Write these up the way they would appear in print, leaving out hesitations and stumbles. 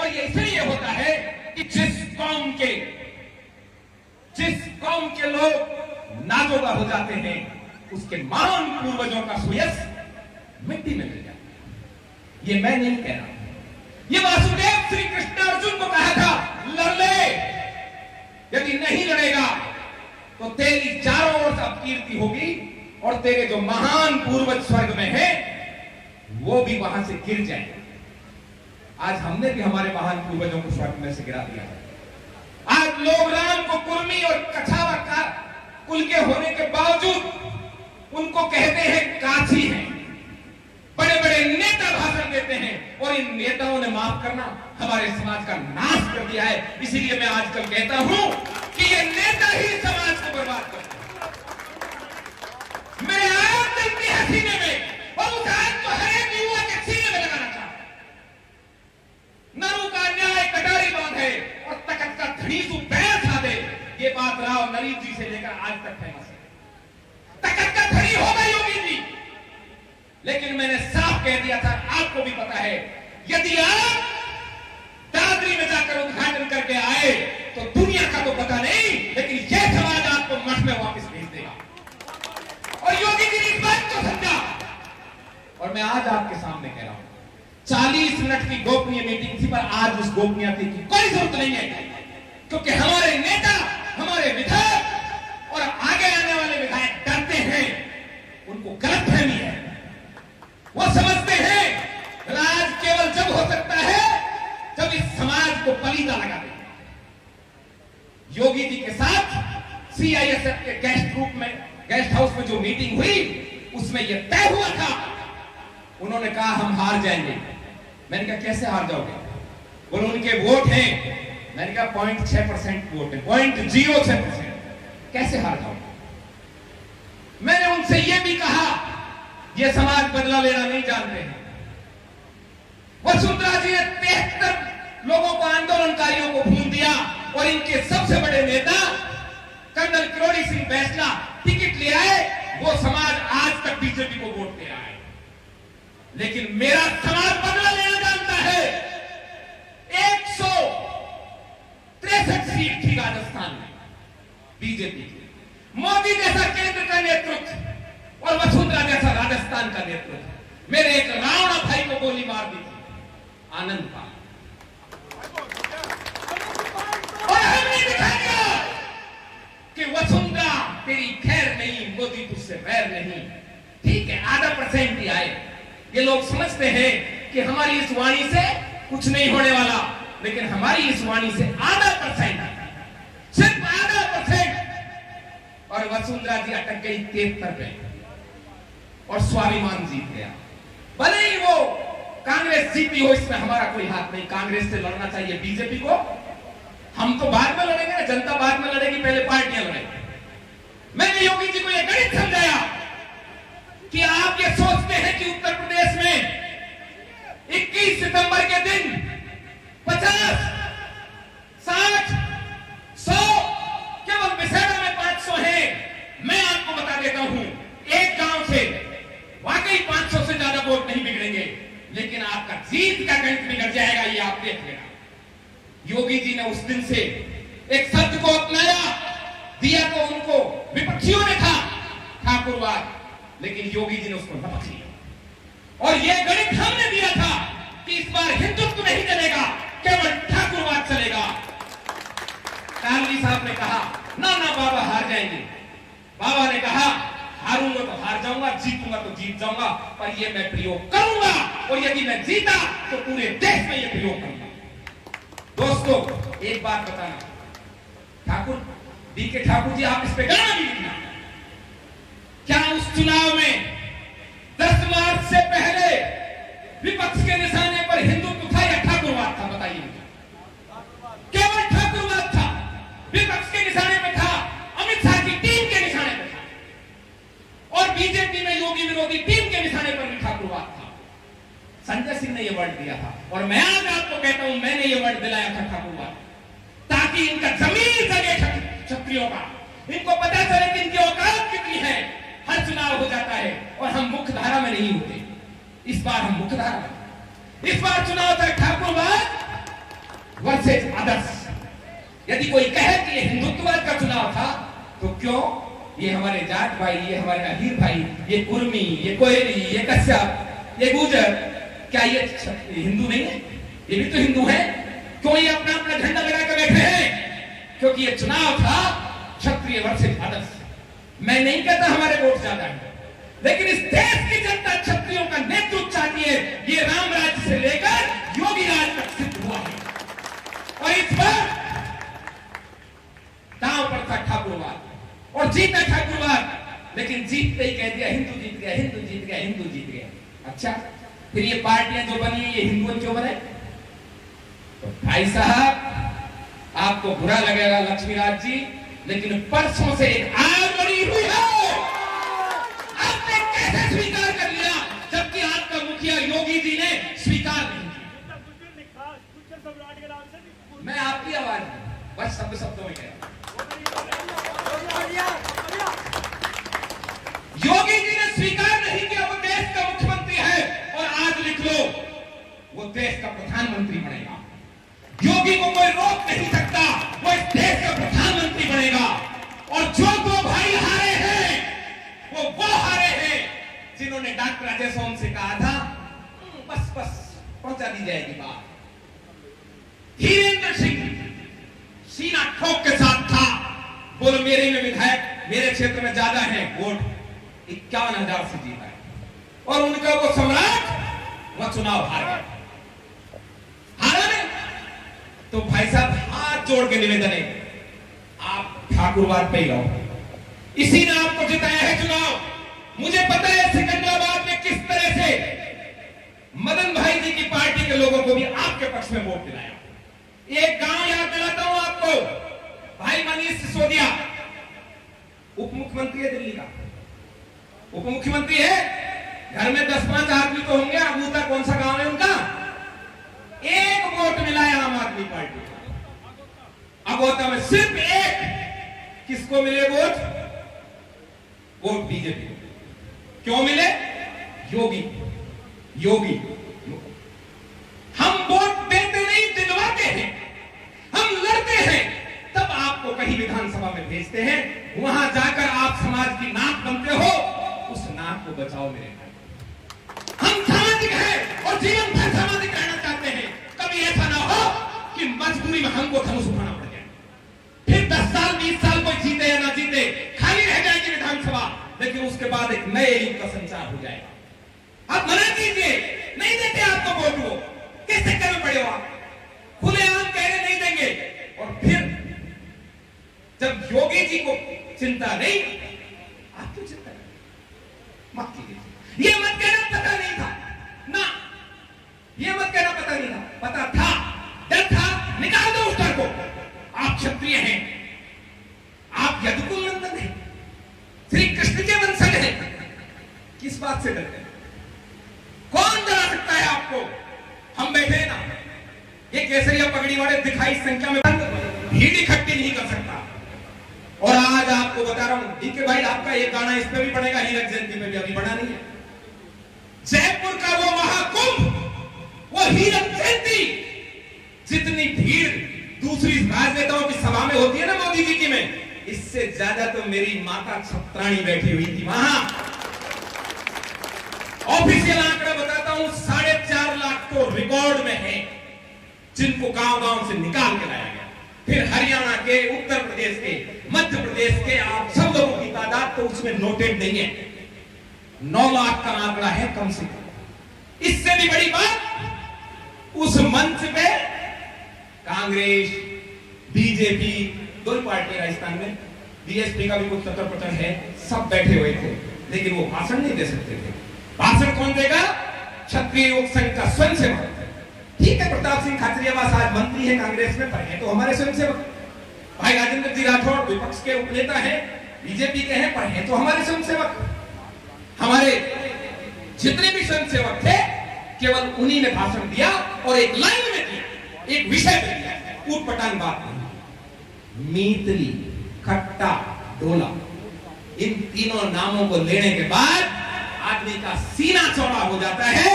और ये इसलिए होता है कि जिस कौम के लोग नाजोगा हो जाते हैं, उसके महान पूर्वजों का सुयस मिट्टी में मिल जाता है। ये मैं नहीं कह रहा, ये वासुदेव श्री कृष्ण अर्जुन को कहा था, लड़ ले, यदि नहीं लड़ेगा तो तेरी चारों ओर से अपकीर्ति होगी और तेरे जो महान पूर्वज स्वर्ग में हैं वो भी वहां से गिर जाएंगे। आज हमने भी हमारे महान पूर्वजों को स्वर्ग में से गिरा दिया है। आज लोग राम को कुर्मी और कछावा का कुल के होने के बावजूद उनको कहते हैं काछी हैं। बड़े बड़े नेता भाषण देते हैं और इन नेताओं ने, माफ करना, हमारे समाज का नाश कर दिया है। इसीलिए मैं आजकल कहता हूं कि ये नेता ही समाज को बर्बाद करते हैं। मेरे आग मिलती है सीने में और उस आग को हर एक युवा के सीने में लगाना चाहता है। नरु का न्याय कटारी बांधे और तखत का धड़ीसू पैर खा दे, ये बात राव नरीब जी से लेकर आज तक फेमस है। तखत का धड़ी होगा योगी जी, लेकिन मैंने साफ कह दिया था, आपको भी पता है, यदि आप दादरी में जाकर उद्घाटन करके आए तो दुनिया का तो पता नहीं, लेकिन यह समाज आपको मठ में वापस भेज देगा। और योगी जी ने इस बात को समझा और मैं आज आपके सामने कह रहा हूं, 40 मिनट की गोपनीय मीटिंग थी, पर आज उस गोपनीयता की कोई जरूरत नहीं है, क्योंकि हमारे नेता, हमारे विधायक और आगे आने वाले विधायक डरते हैं। उनको गलतफहमी है, वो समझते हैं राज केवल जब हो सकता है जब इस समाज को पलीदा लगा दे। योगी जी के साथ सीआईएसएफ के गेस्ट हाउस में जो मीटिंग हुई उसमें यह तय हुआ था। उन्होंने कहा हम हार जाएंगे। मैंने कहा कैसे हार जाओगे? बोले उनके वोट हैं। मैंने कहा 0.6% वोट है, 0.06%, कैसे हार जाओगे? मैंने उनसे यह भी कहा ये समाज बदला लेना नहीं जानते हैं। वसुंधरा जी ने 73 लोगों को, आंदोलनकारियों को भूल दिया और इनके सबसे बड़े नेता कर्नल किरोड़ी सिंह बैसला टिकट ले आए। वो समाज आज तक बीजेपी को वोट दे रहा है, लेकिन मेरा समाज बदला लेना जानता है। 163 सीट थी राजस्थान में बीजेपी की, मोदी जैसा केंद्र का नेतृत्व और वसुंधरा जैसा राजस्थान का नेतृत्व। मेरे एक रावणा भाई को गोली मार दी थी, आनंद पाल, और हमने दिखा दिया कि वसुंधरा तेरी खैर नहीं, मोदी तुझसे वैर नहीं। ठीक है, आधा % ही आए। ये लोग समझते हैं कि हमारी इस वाणी से कुछ नहीं होने वाला, लेकिन हमारी इस वाणी से आधा %, सिर्फ आधा %। और वसुंधरा जी अटक गई 73 पे और स्वाभिमान जीत गया। भले ही वो कांग्रेस जीती हो, इसमें हमारा कोई हाथ नहीं। कांग्रेस से लड़ना चाहिए बीजेपी को, हम तो बाद में लड़ेंगे ना, जनता बाद में लड़ेगी, पहले पार्टियां लड़ेंगी। मैंने योगी जी को यह गणित समझाया कि आप ये सोचते हैं कि उत्तर प्रदेश में 21 सितंबर के दिन 50, 60, 100, केवल विसेड़ा में 500 है। मैं आपको बता देता हूं, एक गांव से वाकई 500 से ज्यादा वोट नहीं बिगड़ेंगे, लेकिन आपका जीत का गणित बिगड़ जाएगा, ये आप देख लेना। योगी जी ने उस दिन से एक शब्द को अपनाया, दिया तो उनको विपक्षियों ने था ठाकुरवाद, लेकिन योगी जी ने उसको नपक लिया। और यह गणित हमने दिया था कि इस बार हिंदुत्व नहीं चलेगा, केवल ठाकुरवाद चलेगा। कालवी साहब ने कहा ना ना बाबा हार जाएंगे। बाबा ने कहा हारूंगा तो हार जाऊंगा, जीतूंगा तो जीत जाऊंगा, पर यह मैं प्रयोग करूंगा, और यदि मैं जीता तो पूरे देश में यह प्रयोग करूंगा। दोस्तों, एक बात बताना, ठाकुर डीके ठाकुर जी, आप इस पे गाना भी लिखना। क्या उस चुनाव में 10 मार्च से पहले विपक्ष के निशाने पर हिंदुत्व था या ठाकुरवाद था? बताइए मुझे। केवल ठाकुरवाद था। विपक्ष के निशाने में था, अमित शाह की टीम के निशाने पर था, और बीजेपी में योगी विरोधी टीम के निशाने पर भी ठाकुरवाद था। संजय सिंह ने यह वर्ड दिया था, और मैं आज आपको कहता हूं मैंने यह वर्ड दिलाया था ठाकुरवाद, ताकि इनका जमीन जगे क्षत्रियों का, इनको पता चले कि इनकी औकात कितनी है। हर चुनाव हो जाता है और हम मुख्य धारा में नहीं होते। इस बार हम मुख्य धारा में, इस बार चुनाव था ठाकुरवाद वर्सेज अदर्स। यदि कोई कहे कि ये हिंदुत्ववाद का चुनाव था, तो क्यों ये हमारे जाट भाई, ये हमारे अहीर भाई, ये कुर्मी, ये कोयली, ये कश्यप, ये गुजर, क्या ये हिंदू नहीं है? ये भी तो हिंदू है। क्यों ये अपना अपना झंडा लगा कर बैठे हैं? क्योंकि ये चुनाव था क्षत्रिय वर्सेज अदर्स। मैं नहीं कहता हमारे वोट ज्यादा है, लेकिन इस देश की जनता क्षत्रियों का नेतृत्व चाहती है। ये राम राज्य से लेकर योगी राज तक सिद्ध हुआ है। और इस पर दांव पर था ठाकुरवाद और जीता ठाकुरवाद, लेकिन जीतते ही कह दिया हिंदू जीत गया, हिंदू जीत गया, हिंदू जीत गया। अच्छा, फिर ये पार्टियां जो बनी है, ये हिंदुओं क्यों बने? तो भाई साहब, आपको बुरा लगेगा लक्ष्मीराज जी, लेकिन परसों से एक आग बनी हुई है। आपने कैसे स्वीकार कर लिया, जबकि आपका मुखिया योगी जी ने स्वीकार नहीं किया? मैं आपकी आवाज बस शब्दों में कह रहा हूं। योगी जी ने स्वीकार नहीं किया, वो देश का मुख्यमंत्री है। और आज लिख लो, वो देश का प्रधानमंत्री बनेगा। योगी को कोई रोक नहीं सकता, वो इस देश का प्रधानमंत्री बनेगा। और जो दो भाई हारे हैं, वो हारे हैं जिन्होंने डॉक्टर अजय सोम से कहा था बस बस पहुंचा दी जाएगी बात। धीरेन्द्र सिंह सीना ठोक के साथ था, बोलो मेरे में विधायक, मेरे क्षेत्र में ज्यादा है वोट, 51,000 से जीता है। और उनका वो सम्राट वह चुनाव हार गया। हारा नहीं तो भाई साहब, हाथ जोड़ के निवेदन है, आप ठाकुरवाद पे ही रहो। इसी ने आपको जिताया है चुनाव। मुझे पता है सिकंदराबाद में किस तरह से मदन भाई जी की पार्टी के लोगों को भी आपके पक्ष में वोट दिलाया। एक गांव याद दिलाता हूं आपको, भाई मनीष सिसोदिया उप मुख्यमंत्री है दिल्ली का, उप मुख्यमंत्री है, घर में 10-5 आदमी तो होंगे। अबूता कौन सा गांव है उनका? एक वोट मिला है आम आदमी पार्टी को। अगोता में सिर्फ एक। किसको मिले वोट? Vote BJP. क्यों मिले? योगी। हम वोट देते नहीं, दिलवाते हैं। हम लड़ते हैं, तब आपको कहीं विधानसभा में भेजते हैं। वहां जाकर आप समाज की नाक बनते हो, उस नाक को बचाओ मेरे भाई। हम सामाजिक हैं और जीवन भर सामाजिक रहना चाहते हैं। कभी ऐसा ना हो कि मजबूरी में हमको धनुष उठाना पड़ जाए। फिर 10 साल 20 साल कोई जीते या ना जीते, खाली रह जाएगी विधानसभा, लेकिन उसके बाद एक नए युग का संचार हो जाएगा। आप मना कीजिए, नहीं देते आपको वोट, वो किस चक्कर में पड़े हो आप? खुलेआम कह रहे नहीं देंगे, और फिर जब योगी जी को चिंता नहीं, आप क्यों चिंता करें? मत कीजिए। ये मत कहना पता नहीं था ना, ये मत कहना पता नहीं था, पता था, डर था, निकाल दो उस डर को। आप क्षत्रिय हैं, आप यदुकुल नंदन हैं, श्री कृष्ण के वंशज हैं, किस बात से डरते हैं? कौन डरा सकता है आपको? हम बैठे हैं ना, ये केसरिया पगड़ी वाले दिखाई संख्या में भीड़ इकट्ठी नहीं कर सकता। और आज आपको बता रहा हूं, डीके भाई आपका ये गाना इस पे भी पड़ेगा, हीरक जयंती में भी, अभी बना नहीं है। जयपुर का वो महाकुंभ, वो हीरक जयंती, जितनी भीड़ दूसरी राजनेताओं की सभा में होती है ना मोदी जी की में, इससे ज्यादा तो मेरी माता छत्राणी बैठी हुई थी वहां। ऑफिशियल आंकड़ा बताता हूं, 4.5 लाख तो रिकॉर्ड में है, जिनको गांव-गांव से निकाल के लाया गया। फिर हरियाणा के, उत्तर प्रदेश के, मध्य प्रदेश के, आप सब लोगों की तादाद तो उसमें नोटेड नहीं है। 9 लाख का आंकड़ा है कम से कम। इससे भी बड़ी बात, उस मंच पे कांग्रेस, बीजेपी, दो पार्टी राजस्थान में, बीएसपी का भी कुछ तत्पर है, सब बैठे हुए थे, लेकिन वो भाषण नहीं दे सकते थे। भाषण कौन देगा? क्षत्रिय योग संघ का स्वयंसेवक। ठीक है, प्रताप सिंह खाचरियावास आज मंत्री है कांग्रेस में, पर है तो हमारे स्वयंसेवक। भाई राजेंद्र जी राठौड़ विपक्ष के उपनेता हैं, बीजेपी के हैं, पर है तो हमारे स्वयंसेवक। हमारे जितने भी स्वयंसेवक थे, केवल उन्हीं ने भाषण दिया, और एक लाइन में दिया, एक विषय पे दिया, ऊटपटांग बात नहीं। मीतली, खट्टा, डोला, इन तीनों नामों को लेने के बाद आदमी का सीना चौड़ा हो जाता है।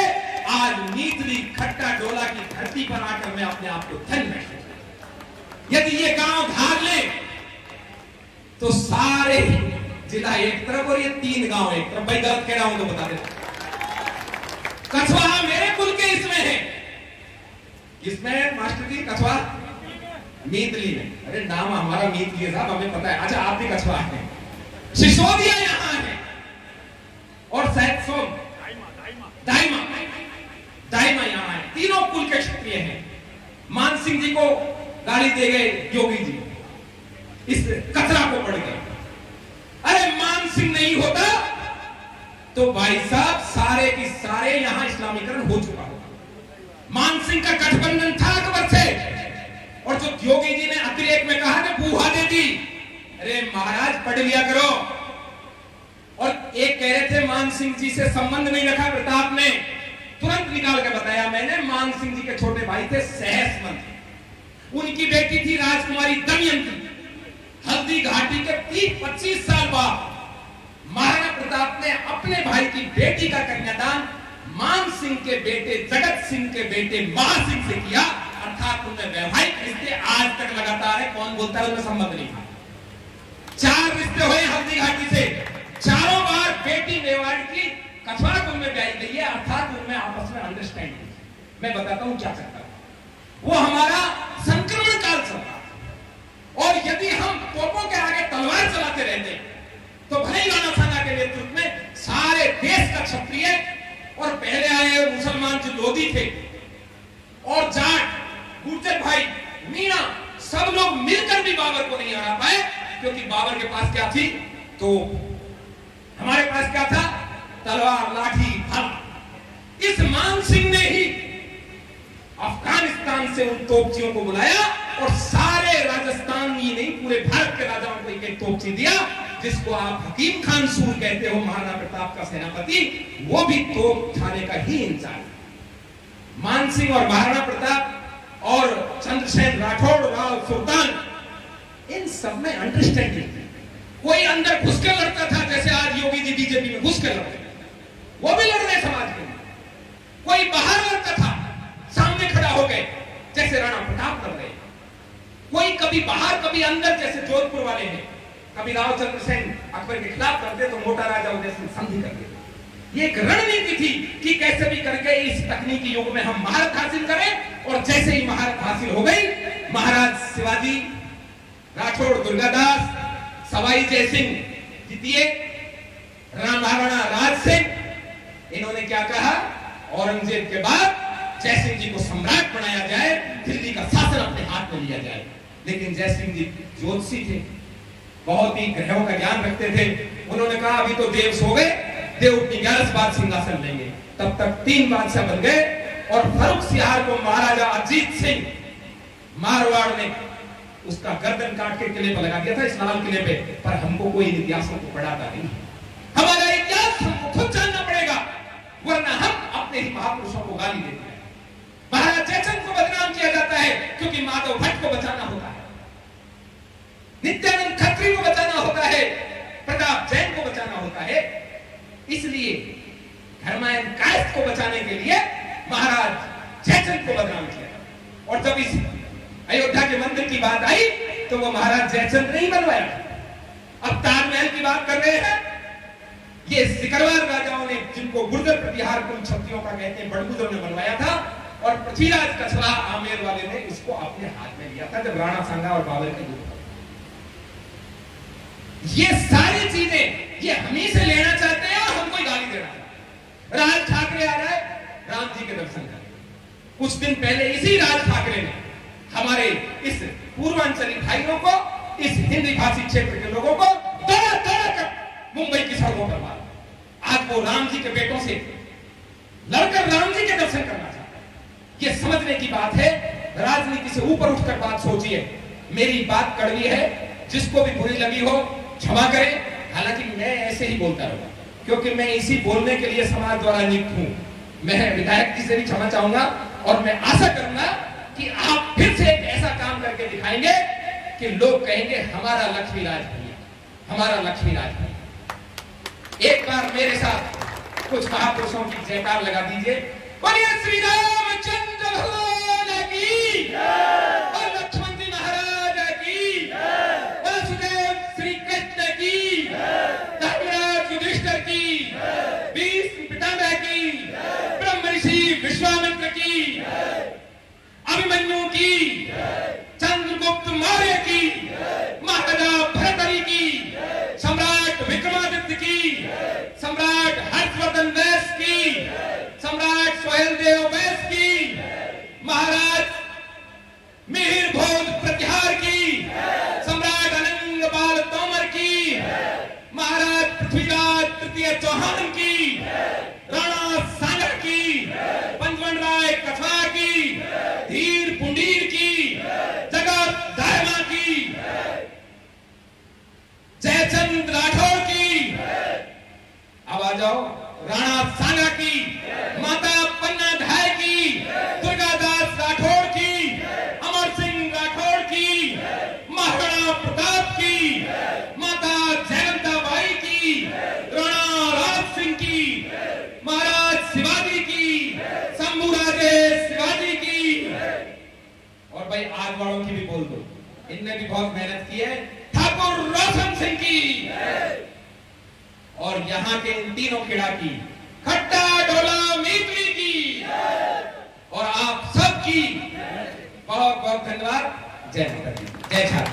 आज मीतली, खट्टा, डोला की धरती पर आकर मैं अपने आप को धन्य महसूस करता हूं। यदि ये गांव धार ले तो सारे जिला एक तरफ और ये 3 गांव एक तरफ। भाई गलत कह रहा हूं तो बता दे। कछवाहा मेरे कुल के इसमें है। किसमें मास्टर जी? कछवा मीतली में। अरे नाम हमारा मीतली है साहब, हमें पता है। अच्छा आप भी कछवा है। सिसोदिया यहां है और शायद सोम दाइमा यहां है। तीनों कुल के क्षत्रिय हैं। मान सिंह जी को गाली दे गए योगी जी, इस कचरा को पड़ गए। अरे मान सिंह नहीं होता तो भाई साहब सारे की सारे यहां इस्लामीकरण हो चुका होगा। मान सिंह का गठबंधन था अकबर से, और जो योगी जी ने अतिरेक में कहा कि बूहा दे दी। अरे महाराज पढ़ लिया करो। और एक कह रहे थे मान सिंह जी से संबंध नहीं रखा प्रताप ने, तुरंत निकाल के बताया मैंने। मान सिंह जी के छोटे भाई थे सहसमंत, उनकी बेटी थी राजकुमारी दमयंती। हल्दी घाटी के 30-25 साल बाद महाराणा प्रताप ने अपने भाई की बेटी का कन्यादान मान सिंह के बेटे जगत सिंह के बेटे महासिंह से किया। अर्थात उनमें वैवाहिक रिश्ते आज तक लगातार है। कौन बोलता है उनमें संबंध नहीं था। 4 रिश्ते हुए हल्दी घाटी से, चारों बार बेटी मेवाड़ की कछवाहा कुल में ब्याही गई है। अर्थात उनमें आपस में अंडरस्टैंडिंग। मैं बताता हूं क्या चलता है। वो हमारा संक्रमण काल चल रहा था, और यदि हम तोपों के आगे तलवार चलाते रहते तो भले ही राणा सांगा के नेतृत्व में सारे देश का क्षत्रिय और पहले आए मुसलमान जो लोधी थे और जाट, गुर्जर भाई, मीणा, सब लोग मिलकर भी बाबर को नहीं हरा पाए। क्योंकि बाबर के पास क्या थी? तो हमारे पास क्या था? तलवार, लाठी, भाला। इस मान सिंह ने ही अफगानिस्तान से उन तोपचियों को बुलाया और सारे राजस्थान ही नहीं पूरे भारत के राजाओं को एक तोपची दिया, जिसको आप हकीम खान सूर कहते हो, महाराणा प्रताप का सेनापति। वो भी तोप खाने का ही इंचार्ज। मान सिंह और महाराणा प्रताप और चंद्रसेन राठौड़, राव सुल्तान, इन सब में अंडरस्टैंडिंग। कोई अंदर घुस कर लड़ता था, जैसे आज योगी जी बीजेपी में घुस कर लड़ते, वो भी लड़ रहे समाज के लिए। कोई बाहर लड़ता था, सामने खड़ा हो गए, जैसे राणा प्रताप लड़ रहे। कोई कभी बाहर कभी अंदर, जैसे जोधपुर वाले हैं। कभी रावचंद्र सेन अकबर के खिलाफ करते तो मोटा राजा उदय सिंह संधि करते। ये एक रणनीति थी कि कैसे भी करके इस तकनीकी युग में हम महारत हासिल करें। और जैसे ही महारत हासिल हो गई, महाराज शिवाजी, राठौड़ दुर्गादास, सवाई जयसिंह द्वितीय, महाराणा राज सिंह, इन्होंने क्या कहा? औरंगजेब के बाद जयसिंह जी को सम्राट बनाया जाए, दिल्ली का शासन अपने हाथ में लिया जाए। लेकिन जयसिंह जी ज्योतिषी थे, बहुत ही ग्रहों का ज्ञान रखते थे। उन्होंने कहा अभी तो देव सो गए, देव उठनी 11 बाद सिंहासन लेंगे। तब तक 3 बादशाह बन गए और फर्रुख सियार को महाराजा अजीत सिंह मारवाड़ ने उसका गर्दन काट के किले पर लगा दिया था, इस लाल किले पे। पर हमको कोई इतिहासों को पढ़ाता नहीं। हमारा इतिहास हमको खुद जानना पड़ेगा, वरना हम अपने ही महापुरुषों को गाली देते हैं। महाराज जयचंद को बदनाम किया जाता है क्योंकि माधव भट्ट को बचाना होता है, नित्यानंद खत्री को बचाना होता है, प्रताप जैन को बचाना होता है। इसलिए धर्मायन कायस्थ को बचाने के लिए महाराज जयचंद को बदनाम किया। और जब इस अयोध्या के मंदिर की बात आई तो वो महाराज जयचंद नहीं बनवाया। अब ताजमहल की बात कर रहे हैं, ये सिकरवार राजाओं ने, जिनको गुर्जर प्रतिहार कुल क्षत्रियों का कहते हैं, बड़गुजरों ने बनवाया था। और पृथ्वीराज कछवाहा आमेर वाले ने इसको अपने हाथ में लिया था जब राणा सांगा और बाबर के युद्ध। ये सारी चीजें ये हम ही से लेना चाहते हैं और हमको ही गाली देना। राज ठाकरे आ रहा है राम जी के दर्शन करने। कुछ दिन पहले इसी राज ठाकरे ने हमारे इस पूर्वांचली भाइयों को, इस हिंदी भाषी क्षेत्र के लोगों को दौड़ा कर मुंबई की सड़कों पर मारा। आज वो राम जी के बेटों से लड़कर राम जी के दर्शन करना चाहता है। ये समझने की बात है, राजनीति से ऊपर उठकर बात सोचिए। मेरी बात कड़वी है, जिसको भी बुरी लगी हो क्षमा करें। हालांकि मैं ऐसे ही बोलता रहूंगा क्योंकि मैं इसी बोलने के लिए समाज द्वारा नियुक्त हूं। मैं विधायक जी से भी क्षमा चाहूंगा और मैं आशा करूंगा कि आप फिर से एक ऐसा काम करके दिखाएंगे कि लोग कहेंगे हमारा लक्ष्मीराज भैया, हमारा लक्ष्मीराज भैया। एक बार मेरे साथ कुछ महापुरुषों की जयकार लगा दीजिए। बोलिए श्री रामचंद्र भगवान की और लक्ष्मण जी महाराज आज वालों की भी बोल दो, इनने भी बहुत मेहनत की है। ठाकुर रोशन सिंह की और यहाँ के इन तीनों खिड़ा की, खट्टा ढोला मीतली की और आप सबकी बहुत बहुत धन्यवाद। जय माता दी, जय छात्र।